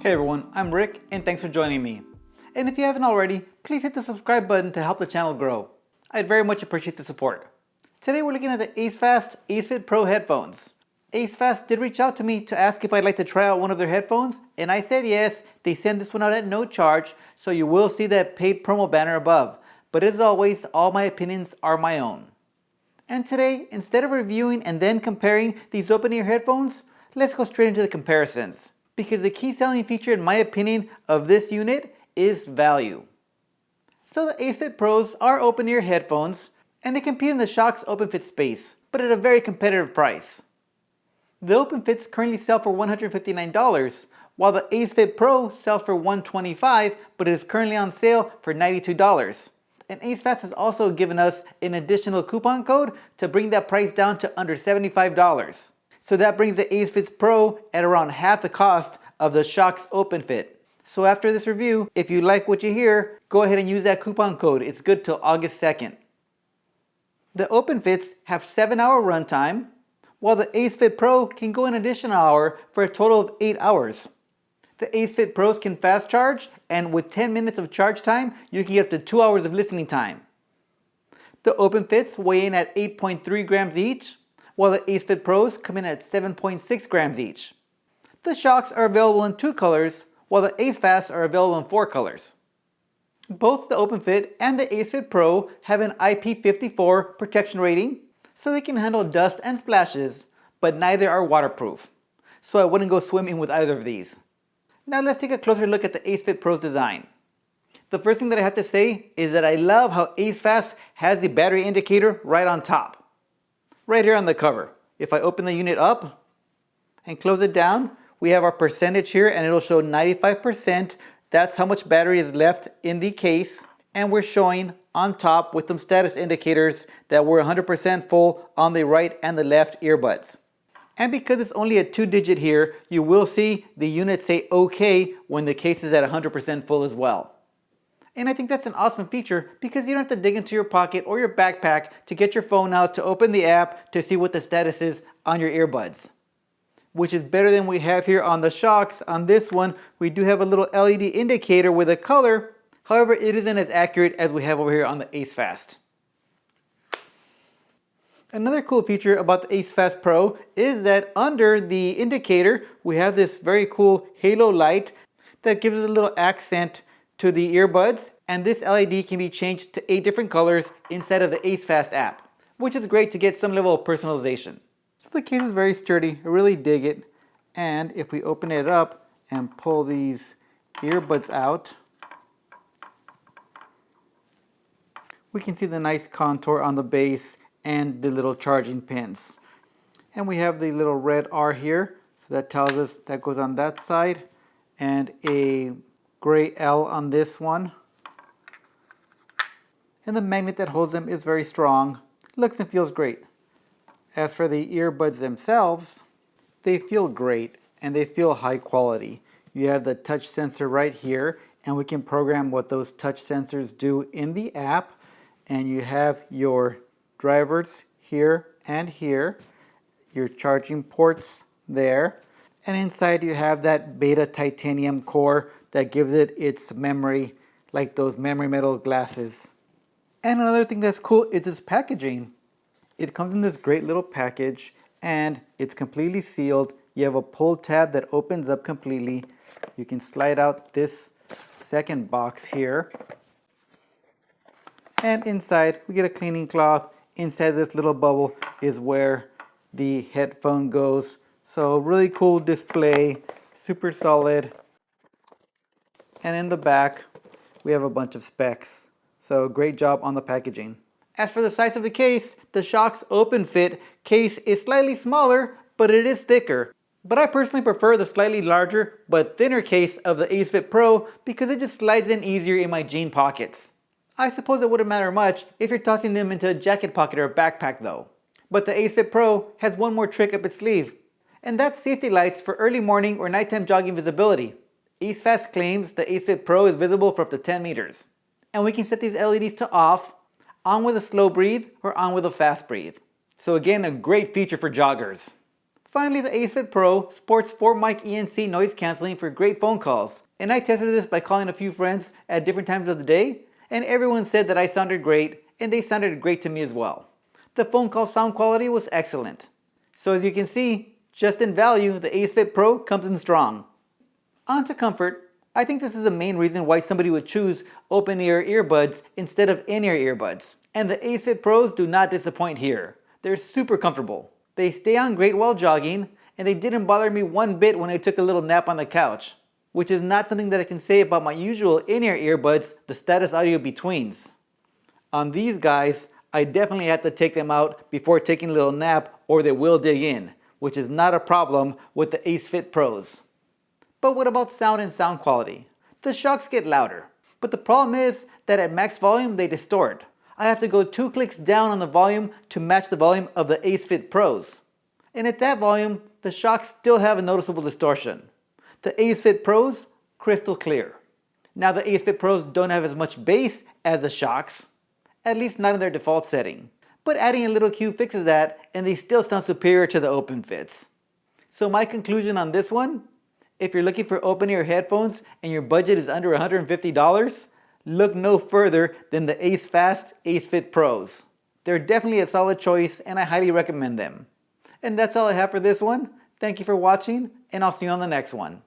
Hey everyone, I'm Rick and thanks for joining me. And if you haven't already, please hit the subscribe button to help the channel grow. I'd very much appreciate the support. Today we're looking at the AceFast Ace Fit Pro headphones. AceFast did reach out to me to ask if I'd like to try out one of their headphones, and I said yes. They send this one out at no charge, so you will see that paid promo banner above. But as always, all my opinions are my own. And today, instead of reviewing and then comparing these open-ear headphones, let's go straight into the comparisons. Because the key selling feature, in my opinion, of this unit is value. So the AceFit Pros are open-ear headphones, and they compete in the Shokz Open Fit space, but at a very competitive price. The Open Fits currently sell for $159, while the AceFit Pro sells for $125, but it is currently on sale for $92. And AceFast has also given us an additional coupon code to bring that price down to under $75. So that brings the AceFit Pro at around half the cost of the Shokz Open Fit. So after this review, if you like what you hear, go ahead and use that coupon code. It's good till August 2nd. The Open Fits have 7-hour runtime, while the AceFit Pro can go an additional hour for a total of 8 hours. The AceFit Pros can fast charge, and with 10 minutes of charge time, you can get up to 2 hours of listening time. The Open Fits weigh in at 8.3 grams each, while the AceFit Pros come in at 7.6 grams each. The Shokz are available in 2 colors, while the AceFast are available in 4 colors. Both the Open Fit and the AceFit Pro have an IP54 protection rating, so they can handle dust and splashes, but neither are waterproof. So I wouldn't go swimming with either of these. Now let's take a closer look at the AceFit Pro's design. The first thing that I have to say is that I love how AceFast has the battery indicator right on top. Right here on the cover. If I open the unit up and close it down, we have our percentage here and it'll show 95%. That's how much battery is left in the case. And we're showing on top with some status indicators that we're 100% full on the right and the left earbuds. And because it's only a 2-digit here, you will see the unit say OK when the case is at 100% full as well. And I think that's an awesome feature because you don't have to dig into your pocket or your backpack to get your phone out to open the app to see what the status is on your earbuds. Which is better than we have here on the Shokz. On this one, we do have a little LED indicator with a color. However, it isn't as accurate as we have over here on the AceFast. Another cool feature about the AceFast Pro is that under the indicator, we have this very cool halo light that gives it a little accent to the earbuds. And this LED can be changed to 8 different colors inside of the AceFast app, which is great to get some level of personalization. So the case is very sturdy, I really dig it. And if we open it up and pull these earbuds out, we can see the nice contour on the base and the little charging pins. And we have the little red R here, so that tells us that goes on that side, and a gray L on this one. And the magnet that holds them is very strong, looks and feels great. As for the earbuds themselves, they feel great and they feel high quality. You have the touch sensor right here, and we can program what those touch sensors do in the app. And you have your drivers here and here, your charging ports there, and inside you have that beta titanium core that gives it its memory, like those memory metal glasses. And another thing that's cool is its packaging. It comes in this great little package and it's completely sealed. You have a pull tab that opens up completely. You can slide out this second box here. And inside we get a cleaning cloth. Inside this little bubble is where the headphone goes. So really cool display, super solid. And in the back we have a bunch of specs. So great job on the packaging. As for the size of the case, the Shokz Open Fit case is slightly smaller, but it is thicker. But I personally prefer the slightly larger but thinner case of the AceFit Pro because it just slides in easier in my jean pockets. I suppose it wouldn't matter much if you're tossing them into a jacket pocket or a backpack though. But the AceFit Pro has one more trick up its sleeve, and that's safety lights for early morning or nighttime jogging visibility. AceFast claims the AceFit Pro is visible for up to 10 meters. And we can set these LEDs to off, on with a slow breathe, or on with a fast breathe. So again, a great feature for joggers. Finally, the AceFit Pro sports 4 mic ENC noise cancelling for great phone calls, and I tested this by calling a few friends at different times of the day, and everyone said that I sounded great, and they sounded great to me as well. The phone call sound quality was excellent. So as you can see, just in value, the AceFit Pro comes in strong. On to comfort. I think this is the main reason why somebody would choose open-ear earbuds instead of in-ear earbuds. And the AceFit Pros do not disappoint here. They're super comfortable. They stay on great while jogging, and they didn't bother me one bit when I took a little nap on the couch, which is not something that I can say about my usual in-ear earbuds, the Status Audio Betweens. On these guys, I definitely had to take them out before taking a little nap or they will dig in, which is not a problem with the AceFit Pros. But what about sound and sound quality? The Shokz get louder, but the problem is that at max volume they distort. I have to go 2 clicks down on the volume to match the volume of the AceFit Pros. And at that volume, the Shokz still have a noticeable distortion. The AceFit Pros, crystal clear. Now the AceFit Pros don't have as much bass as the Shokz, at least not in their default setting. But adding a little Q fixes that, and they still sound superior to the Open Fits. So my conclusion on this one, if you're looking for open-ear headphones and your budget is under $150, look no further than the AceFast Ace Fit Pros. They're definitely a solid choice and I highly recommend them. And that's all I have for this one. Thank you for watching, and I'll see you on the next one.